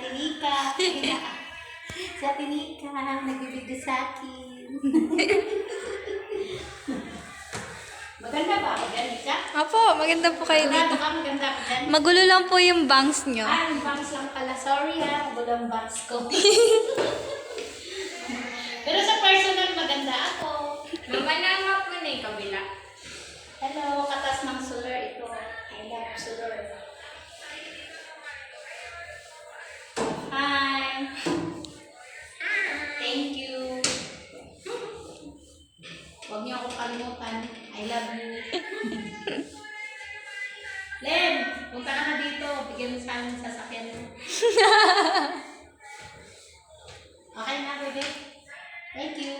Ate Nika. Si Ate Nika, nagbibigay sa akin. Maganda ba ako dyan, Nika? Opo, maganda po kayo dito. Maganda ako dyan. Magulo lang po yung bangs nyo. Yung bangs lang pala. Sorry magulo ang bangs ko. Pero sa personal, maganda ako. Mamanama po na yung kabila. Hello, katas ng solar ito. I love solar. Hi. Thank you. Huwag niyo ako kalimutan. I love you. Len, punta ka na dito. Bigyan mo sa amin sa sasakyan mo. Okay na, bebe. Thank you.